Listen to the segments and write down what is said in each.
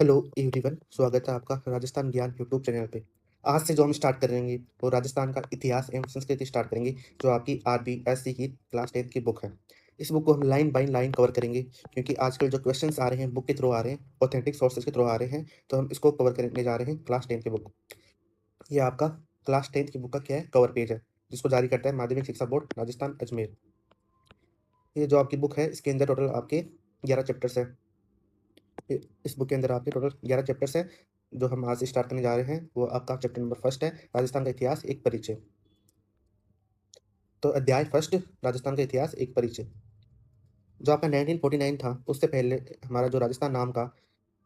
Hello everyone, स्वागत है आपका राजस्थान ज्ञान यूट्यूब चैनल पे। आज से जो हम स्टार्ट करेंगे वो राजस्थान का इतिहास एवं संस्कृति स्टार्ट करेंगे, जो आपकी आरबीएससी की क्लास 10 की बुक है। इस बुक को हम लाइन बाय लाइन कवर करेंगे, क्योंकि आजकल जो क्वेश्चंस आ रहे हैं बुक के थ्रू आ रहे हैं, ऑथेंटिक सोर्सेज के थ्रू आ रहे हैं, तो हम इसको कवर करने जा रहे हैं क्लास 10 की बुक। ये आपका क्लास 10 की बुक का क्या है, कवर पेज है, जिसको जारी करता है माध्यमिक शिक्षा बोर्ड राजस्थान अजमेर। ये जो आपकी बुक है इसके अंदर टोटल आपके 11 चैप्टर्स है। इस बुक के अंदर आपके टोटल 11 चैप्टर्स हैं। जो हम आज से स्टार्ट करने जा रहे हैं वो आपका चैप्टर नंबर फर्स्ट है, राजस्थान का इतिहास एक परिचय। तो अध्याय फर्स्ट, राजस्थान का इतिहास एक परिचय। जो आपका 1949 था उससे पहले हमारा जो राजस्थान नाम का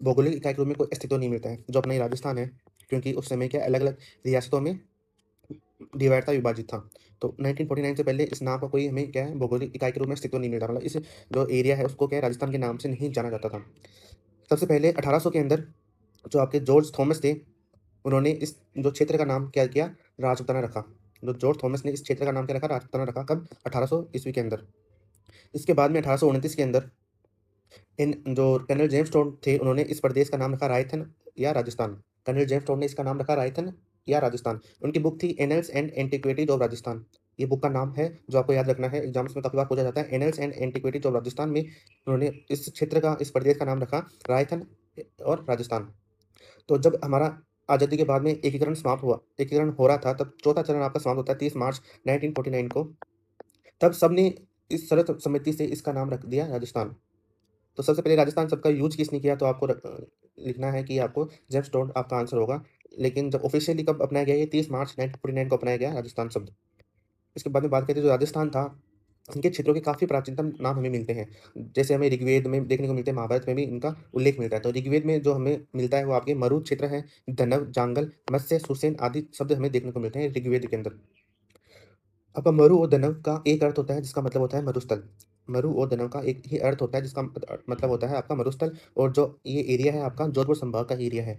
भौगोलिक इकाई के रूप में कोई अस्तित्व नहीं मिलता है, जो अपना ये राजस्थान है, क्योंकि उस समय क्या अलग अलग रियासतों में डिवाइड था, विभाजित था। तो 1949 से पहले इस नाम का कोई हमें क्या है भौगोलिक इकाई के रूप में अस्तित्व नहीं मिलता, मतलब इस जो एरिया है उसको क्या है राजस्थान के नाम से नहीं जाना जाता था। सबसे पहले 1800 के अंदर जो आपके जॉर्ज थॉमस थे, उन्होंने इस जो क्षेत्र का नाम क्या किया, राजपूताना रखा। जो जॉर्ज थॉमस ने इस क्षेत्र का नाम क्या रखा, राजपूताना रखा। कब? 1800 ईस्वी के अंदर। इसके बाद में 1829 के अंदर इन जो कर्नल जेम्स टोड थे, उन्होंने इस प्रदेश का नाम रखा रायथन या राजस्थान। कर्नल जेम्स टोड ने इसका नाम रखा रायथन या राजस्थान। उनकी बुक थी annuls and antiquities of Rajasthan. ये बुक का नाम है, जो आपको याद रखना है, एग्जाम्स में काफी बार पूछा जाता है। Annuls and antiquities of Rajasthan में उन्होंने इस क्षेत्र का, इस प्रदेश का नाम रखा रायथन और राजस्थान। तो जब हमारा आज़ादी के बाद में एकीकरण समाप्त हुआ, एकीकरण हो रहा था, तब चौथा चरण आपका समाप्त होता है 30 मार्च 1949 को। तब सबने इस सर्वसम्मति से इसका नाम रख दिया राजस्थान। तो सबसे पहले राजस्थान शब्द का यूज़ किसने किया, तो आपको लिखना है कि आपको जेम्स टोड आपका आंसर होगा। लेकिन जब ऑफिशियली कब अपनाया गया, ये 30 मार्च 1949 को अपनाया गया राजस्थान शब्द। इसके बाद में बात करते हैं जो राजस्थान था, इनके क्षेत्रों के काफ़ी प्राचीनतम नाम हमें मिलते हैं। जैसे हमें ऋग्वेद में देखने को मिलते हैं, महाभारत में भी इनका उल्लेख मिलता है। तो ऋग्वेद में जो हमें मिलता है वो आपके मरुत क्षेत्र है, धनव, जांगल, मत्स्य, सुसेन आदि शब्द हमें देखने को मिलते हैं ऋग्वेद के अंदर। आपका मरु और धनव का एक अर्थ होता है जिसका मतलब होता है मरुस्थल। मरु और धनव का एक ही अर्थ होता है जिसका मतलब होता है आपका मरुस्थल। और जो ये एरिया है आपका जोधपुर संभाग का एरिया है।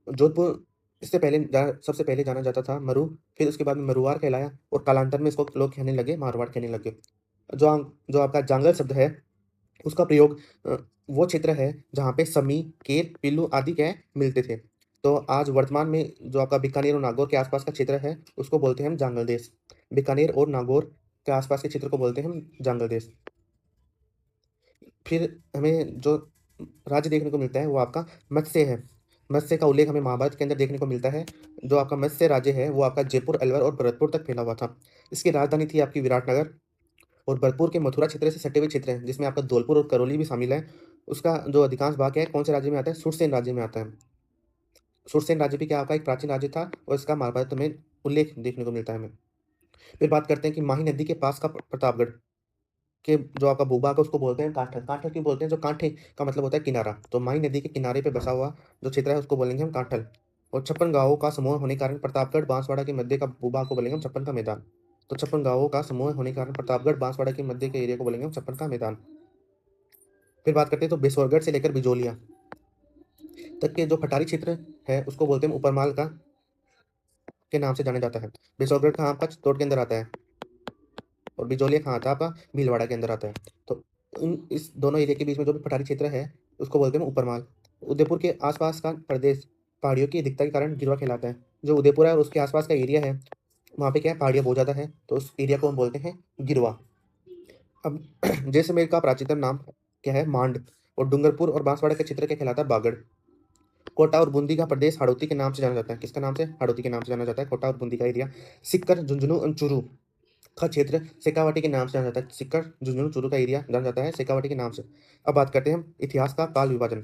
जोधपुर इससे पहले सबसे पहले जाना जाता था मरु, फिर उसके बाद में मरुवार कहलाया, और कालांतर में इसको लोग कहने लगे मारवाड़ कहने लगे। जो आपका जांगल शब्द है, उसका प्रयोग वो क्षेत्र है जहाँ पे समी, केर, पीलू आदि क्या है मिलते थे। तो आज वर्तमान में जो आपका बीकानेर और नागौर के आसपास का क्षेत्र है उसको बोलते हैं हम जांगल देश। बीकानेर और नागौर के आसपास के क्षेत्र को बोलते हैं हम जांगल देश। फिर हमें जो राज्य देखने को मिलता है वो आपका मत्स्य है। मत्स्य का उल्लेख हमें महाभारत के अंदर देखने को मिलता है। जो आपका मत्स्य राज्य है वो आपका जयपुर, अलवर और भरतपुर तक फैला हुआ था। इसकी राजधानी थी आपकी विराटनगर। और भरतपुर के मथुरा क्षेत्र से सटे हुए क्षेत्र हैं, जिसमें आपका धौलपुर और करौली भी शामिल है। उसका जो अधिकांश भाग है कौन से राज्य में आता है, सुरसेन राज्य में आता है। सुरसेन राज्य भी क्या आपका एक प्राचीन राज्य था, और इसका महाभारत में उल्लेख देखने को मिलता है हमें। फिर बात करते हैं कि माही नदी के पास का प्रतापगढ़ के जो आपका भूभाग है उसको बोलते हैं कांठल। कांठल क्यों बोलते हैं, जो कांठे का मतलब होता है किनारा। तो माही नदी के किनारे पे बसा हुआ जो क्षेत्र है उसको बोलेंगे हम कांठल। और 56 गांवों का समूह होने के कारण प्रतापगढ़ बांसवाड़ा के मध्य का भूभाग को बोलेंगे हम छप्पन का मैदान। तो 56 गांवों का समूह होने के कारण प्रतापगढ़ बांसवाड़ा के मध्य के एरिया को बोलेंगे हम छप्पन का मैदान। फिर बात करते हैं तो बिसौरगढ़ से लेकर बिजोलिया तक के जो पठारी क्षेत्र है उसको बोलते हैं ऊपरमाल का के नाम से जाना जाता है। बिसौरगढ़ कहाँ आपका चित्तौड़ के अंदर आता है, और बिजोलिया कहाँ आता है आपका भीलवाड़ा के अंदर आता है। तो इस दोनों एरिया के बीच में जो भी पठारी क्षेत्र है उसको बोलते हैं ऊपरमाल। उदयपुर के आसपास का प्रदेश पहाड़ियों की अधिकता के कारण गिरवा कहलाता है। जो उदयपुर है और उसके आसपास का एरिया है वहाँ पे क्या है, पहाड़ियाँ बहुत ज़्यादा है, तो उस एरिया को हम बोलते हैं गिरवा। अब जैसलमेर का प्राचीनतम नाम क्या है, मांड। और डूंगरपुर और बांसवाड़ा का क्षेत्र क्या कहलाता है, बागड़। कोटा और बूंदी का प्रदेश हाड़ौती के नाम से जाना जाता है। किसका नाम से, हाड़ौती के नाम से जाना जाता है कोटा और बूंदी का एरिया। सिक्कर, झुंझुनू और चूरू का क्षेत्र शेखावाटी के नाम से जाना जाता है। सिक्कर, झुंझुनू, चूरू का एरिया जाना जाता है शेखावाटी के नाम से। अब बात करते हैं हम इतिहास का काल विभाजन।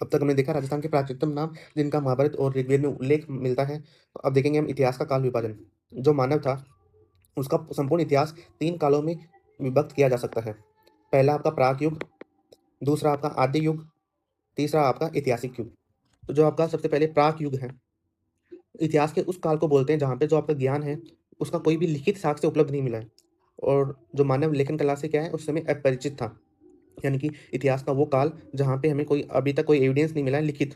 अब तक हमने देखा राजस्थान के प्राचीनतम नाम जिनका महाभारत और ऋग्वेद में उल्लेख मिलता है। तो अब देखेंगे हम इतिहास का काल विभाजन। जो मानव था उसका संपूर्ण इतिहास 3 कालों में विभक्त किया जा सकता है। पहला आपका प्राक युग, दूसरा आपका आदि युग, तीसरा आपका ऐतिहासिक युग। तो जो आपका सबसे पहले प्राक युग है, इतिहास के उस काल को बोलते हैं जहाँ पे जो आपका ज्ञान है उसका कोई भी लिखित साक्ष्य उपलब्ध नहीं मिला है, और जो मानव लेखन कला से क्या है उस समय अपरिचित था। यानी कि इतिहास का वो काल जहाँ पे हमें कोई अभी तक कोई एविडेंस नहीं मिला है लिखित,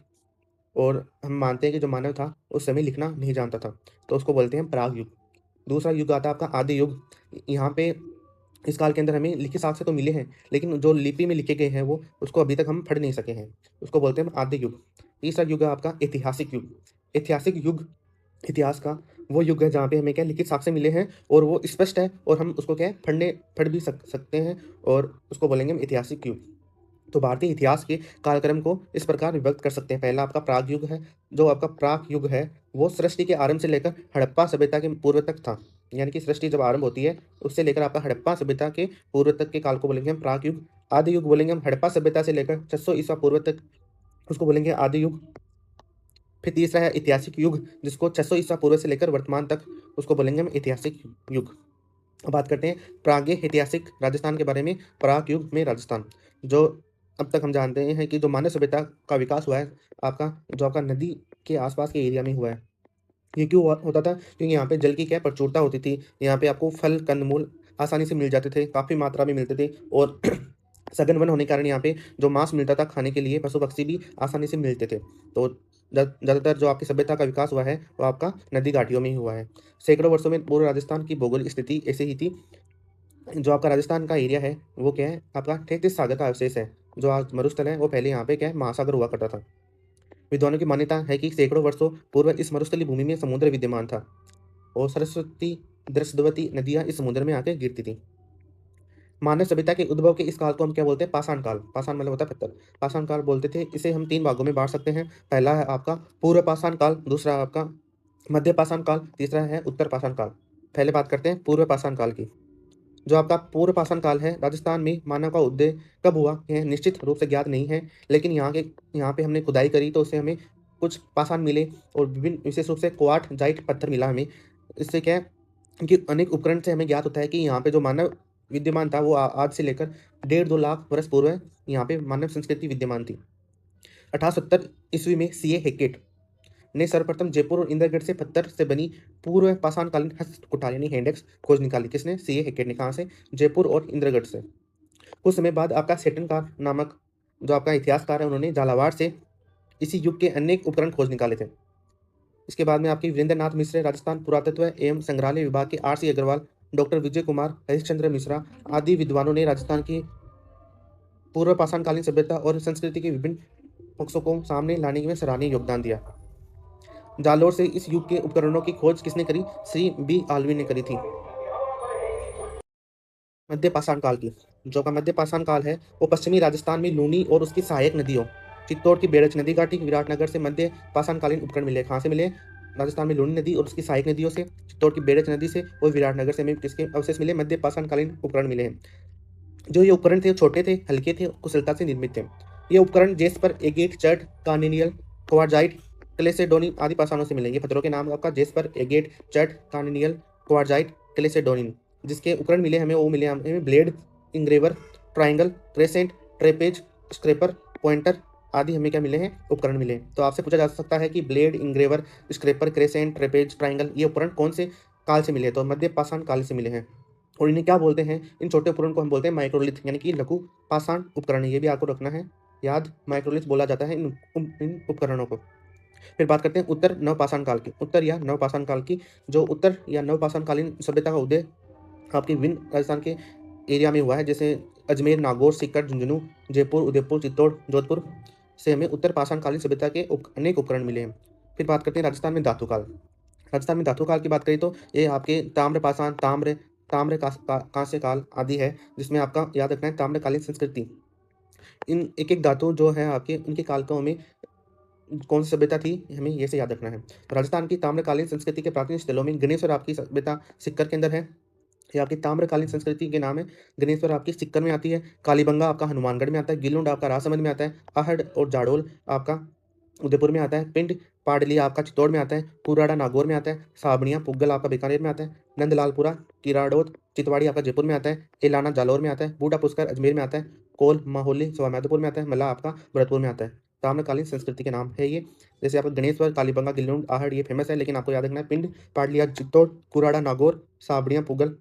और हम मानते हैं कि जो मानव था उस समय लिखना नहीं जानता था, तो उसको बोलते हैं प्राग युग। दूसरा युग आता है आपका आदि युग। यहाँ पे इस काल के अंदर हमें लिखित साक्ष्य तो मिले हैं, लेकिन जो लिपि में लिखे गए हैं वो उसको अभी तक हम पढ़ नहीं सके हैं। उसको बोलते हैं हम आद्य युग। तीसरा युग है आपका ऐतिहासिक युग। ऐतिहासिक युग इतिहास का वो युग है जहाँ पे हमें क्या लिखित साक्ष्य मिले हैं और वो स्पष्ट है और हम उसको क्या है पढ़ भी सकते हैं और उसको बोलेंगे हम ऐतिहासिक युग। तो भारतीय इतिहास के कालक्रम को इस प्रकार विभक्त कर सकते हैं। पहला आपका प्राग युग है। जो आपका प्राग युग है वो सृष्टि के आरंभ से लेकर हड़प्पा सभ्यता के पूर्व तक था। यानी कि सृष्टि जब आरंभ होती है उससे लेकर आपका हड़प्पा सभ्यता के पूर्व तक के काल को बोलेंगे हम प्राग युग। आदि युग बोलेंगे हम हड़प्पा सभ्यता से लेकर 600 ईसा पूर्व तक, उसको बोलेंगे आदि युग। फिर तीसरा है ऐतिहासिक युग, जिसको 600 ईसा पूर्व से लेकर वर्तमान तक, उसको बोलेंगे हम ऐतिहासिक युग। अब बात करते हैं प्रागैतिहासिक ऐतिहासिक राजस्थान के बारे में। प्राग युग में राजस्थान, जो अब तक हम जानते हैं कि जो मानव सभ्यता का विकास हुआ है आपका, जो आपका नदी के आसपास के एरिया में हुआ है। ये क्यों होता था? क्योंकि यहाँ पे जल की क्या प्रचुरता होती थी। यहाँ पे आपको फल कंदमूल आसानी से मिल जाते थे, काफ़ी मात्रा में मिलते थे और सघन वन होने के कारण यहाँ पे जो मांस मिलता था खाने के लिए, पशु पक्षी भी आसानी से मिलते थे। तो ज़्यादातर जो आपकी सभ्यता का विकास हुआ है वो आपका नदी घाटियों में ही हुआ है। सैकड़ों वर्षों में पूर्व राजस्थान की भौगोलिक स्थिति ऐसे ही थी। जो आपका राजस्थान का एरिया है वो क्या है आपका 33 सागर का अवशेष है। जो आज मरुस्थल है वो पहले यहाँ पे क्या है महासागर हुआ करता था। विद्वानों की मान्यता है कि सैकड़ों वर्षों पूर्व इस मरुस्थलीय भूमि में समुद्र विद्यमान था और सरस्वती, दृश्यवती नदियां इस समुद्र में आके गिरती थी। मानव सभ्यता के उद्भव के इस काल को हम क्या बोलते हैं? पाषाण काल। पाषाण मतलब होता है पत्थर। पाषाण काल बोलते थे। इसे हम 3 भागों में बाँट सकते हैं। पहला है आपका पूर्व पाषाण काल, दूसरा आपका मध्य पाषाण काल, तीसरा है उत्तर पाषाण काल। पहले बात करते हैं पूर्व पाषाण काल की। जो आपका पूर्व पाषाण काल है, राजस्थान में मानव का उदय कब हुआ यह निश्चित रूप से ज्ञात नहीं है, लेकिन यहाँ पे हमने खुदाई करी तो उससे हमें कुछ पाषाण मिले और विभिन्न विशेष रूप से क्वार्टजाइट पत्थर मिला हमें। इससे क्या है कि अनेक उपकरण से हमें ज्ञात होता है कि यहाँ पे जो मानव विद्यमान था वो आज से लेकर 1.5-2 लाख वर्ष पूर्व यहाँ पे मानव संस्कृति विद्यमान थी। 1870 ईस्वी में सीए हेकेट ने सर्वप्रथम जयपुर और इंद्रगढ़ से पत्थर से बनी पूर्व पाषाणकालीन हस्त कुठार यानी हैंडेक्स खोज निकाली। किसने? सीए हेकेट ने। कहाँ से? जयपुर और इंद्रगढ़ से। कुछ समय बाद आपका सेटनकार नामक जो आपका इतिहासकार है उन्होंने झालावाड़ से इसी युग के अनेक उपकरण खोज निकाले थे। इसके बाद में आपकी वीरेंद्रनाथ मिश्र, राजस्थान पुरातत्व एवं संग्रहालय विभाग के R C Agarwal, doctor Vijay Kumar, Harishchandra Mishra आदि विद्वानों ने राजस्थान की पूर्व पाषाणकालीन सभ्यता और संस्कृति के विभिन्न पक्षों को सामने लाने में सराहनीय योगदान दिया। जालोर से इस युग के उपकरणों की खोज किसने करी? श्री बी आलवी ने करी थी। मध्य पाषाण काल की, जो का मध्य पाषाण काल है वो पश्चिमी राजस्थान में लूनी और उसकी सहायक नदियों चित्तौड़ की बेड़च नदी घाटी, विराटनगर से मध्य पाषाणकालीन उपकरण मिले। कहाँ से मिले? राजस्थान में लूनी नदी और उसकी सहायक नदियों से, चित्तौड़ की बेड़च नदी से और विराटनगर से हमें किसके अवशेष मिले? मध्य पाषाणकालीन उपकरण मिले हैं। जो ये उपकरण थे छोटे थे, हल्के थे, कुशलता से निर्मित थे। ये उपकरण jasper, agate, chert, carnelian, quartzite, chalcedony आदि पाषाणों से मिलेंगे। पत्थरों के नाम आपका jasper, agate, chert, carnelian, quartzite, chalcedony. जिसके उपकरण मिले हमें वो मिले हमें blade, engraver, triangle, crescent, trapeze, scraper, pointer आदि हमें क्या मिले हैं? उपकरण मिले हैं। तो आपसे पूछा जा सकता है कि ब्लेड, इंग्रेवर, स्क्रेपर, क्रेसेंट, ट्रेपेज, ट्राइंगल ये उपकरण कौन से काल से मिले? तो मध्य पाषाण काल से मिले हैं। और इन्हें क्या बोलते हैं? इन छोटे उपकरण को हम बोलते हैं माइक्रोलिथ यानी कि लघु पाषाण उपकरण। ये भी आपको रखना है याद, माइक्रोलिथ बोला जाता है इन उपकरणों को। फिर बात करते हैं उत्तर नवपाषाण काल की। उत्तर या नवपाषाण काल की, जो उत्तर या नवपाषाण कालीन सभ्यता का उदय आपके विभिन्न राजस्थान के एरिया में हुआ है, जैसे अजमेर, नागौर, सीकर, झुंझुनू, जयपुर, उदयपुर, चित्तौड़, जोधपुर से हमें उत्तर पाषाण कालीन सभ्यता के अनेक उपकरण मिले हैं। फिर बात करते हैं राजस्थान में धातु काल। राजस्थान में धातु काल की बात करें तो ये आपके ताम्र पाषाण, ताम्र ताम्र कांस्य काल आदि है, जिसमें आपका याद रखना है ताम्रकालीन संस्कृति। इन एक एक धातु जो है आपके उनके कालकों में कौन सी सभ्यता थी हमें ये से याद रखना है। राजस्थान की ताम्रकालीन संस्कृति के प्राचीन स्थलों में गणेश्वर आपकी सभ्यता सिक्कर के अंदर है। ये आपकी ताम्रकालीन संस्कृति के नाम है। गणेश्वर आपकी सिक्कर में आती है। कालीबंगा आपका हनुमानगढ़ में आता है। गिलुंड आपका राजसमंद में आता है। आहड़ और जाडोल आपका उदयपुर में आता है। पिंड पाडली आपका चित्तौड़ में आता है। कुराड़ा नागौर में आता है। साबड़िया पुग्गल आपका बीकानेर में आता है। नंदलालपुरा किराड़ोद चितवाड़ी आपका जयपुर में आता है। एलाना जालौर में आता है। बूढ़ा पुष्कर अजमेर में आता है। कोल माहौली स्वामित्वपुर में आता है। मला आपका भरतपुर में आता है। ताम्रकालीन संस्कृति के नाम है ये। जैसे आपका गणेश्वर, कालीबंगा, गिलुंड, आहड़ ये फेमस है, लेकिन आपको याद रखना है पिंड पाडलिया चित्तौड़, कुराड़ा नागौर, साबड़िया पुगल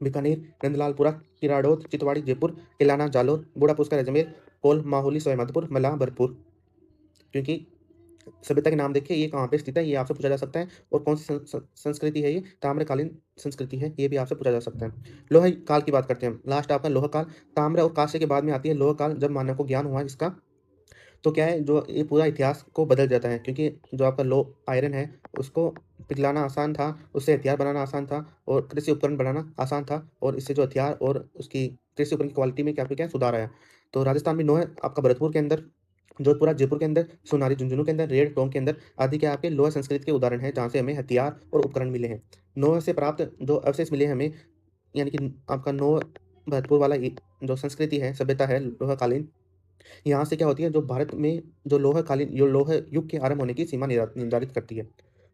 बीकानेर, नंदलालपुरा किराड़ोद चितवाड़ी जयपुर, एलाना जालौर, बूढ़ा पुष्कर अजमेर, कोल माहौली स्वामित्वपुर, मला भरतपुर। क्योंकि सभ्यता के नाम देखिए ये कहाँ पे स्थित है, ये आपसे पूछा जा सकता है और कौन-सी संस्कृति है ये, ताम्रकालीन संस्कृति है, ये भी आपसे पूछा जा सकता है। लोह काल की बात करते हैं हम, लास्ट आपका लोह काल, ताम्र और कांस्य के बाद में आती है लोह काल, जब मानव को ज्ञान हुआ इसका, तो क्या है जो ये पूरा इतिहास को बदल जाता है, क्योंकि जो आपका लो आयरन है उसको पिघलाना आसान था, उससे हथियार बनाना आसान था और कृषि उपकरण बनाना आसान था और इससे जो हथियार और उसकी कृषि उपकरण की क्वालिटी में क्या सुधार आया। तो राजस्थान में नौ है आपका भरतपुर के अंदर, जोधपुरा, जयपुर के अंदर, सोनारी, झुंझुनू के अंदर, रेड, टोंक के अंदर आदि क्या आपके लोहा संस्कृति के उदाहरण हैं, जहाँ से हमें हथियार और उपकरण मिले हैं। नौह से प्राप्त जो अवशेष मिले हैं हमें, यानी कि आपका नौह भरतपुर वाला जो संस्कृति है, सभ्यता है लोहाकालीन, यहाँ से क्या होती है जो भारत में जो लोह युग के आरंभ होने की सीमा निर्धारित करती है।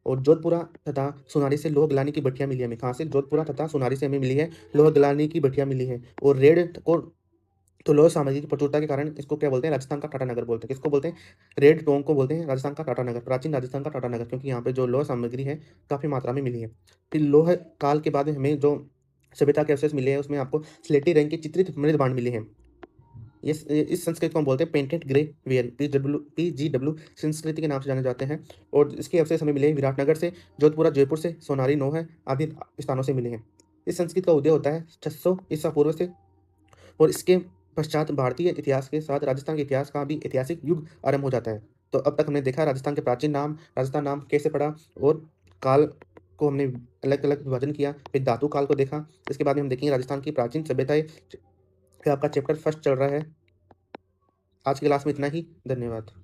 और जोधपुरा तथा सोनारी से लोह गलानी की भट्टियाँ मिली हमें। कहाँ से? जोधपुरा तथा सोनारी से हमें मिली है, लोह गलानी की भट्टियाँ मिली हैं। और रेड को तो लोह सामग्री की प्रचुरता के कारण इसको क्या बोलते हैं? राजस्थान का टाटा नगर बोलते हैं। किसको बोलते हैं? रेड टोंक को बोलते हैं राजस्थान का टाटा नगर, प्राचीन राजस्थान का टाटा नगर, क्योंकि यहाँ पे जो लोह सामग्री है काफ़ी मात्रा में मिली है। फिर लोह काल के बाद हमें जो सभ्यता के अवशेष मिले हैं उसमें आपको स्लेटी रंग की चित्रित मृद मिले हैं। इस संस्कृति को हम बोलते हैं पेंटेड ग्रे वेयर, पीजीडब्ल्यू संस्कृति के नाम से जाने जाते हैं। और इसके अवशेष हमें मिले हैं विराटनगर से, जोधपुरा, जयपुर से, सोनारी, नौहर आदि स्थानों से मिले हैं। इस संस्कृति का उदय होता है 600 ईसा पूर्व से और इसके पश्चात भारतीय इतिहास के साथ राजस्थान के इतिहास का भी ऐतिहासिक युग आरंभ हो जाता है। तो अब तक हमने देखा राजस्थान के प्राचीन नाम, राजस्थान नाम कैसे पड़ा और काल को हमने अलग-अलग विभाजन किया, फिर धातु काल को देखा। इसके बाद में हम देखेंगे राजस्थान की प्राचीन सभ्यताएँ। आपका चैप्टर फर्स्ट चल रहा है। आज की क्लास में इतना ही। धन्यवाद।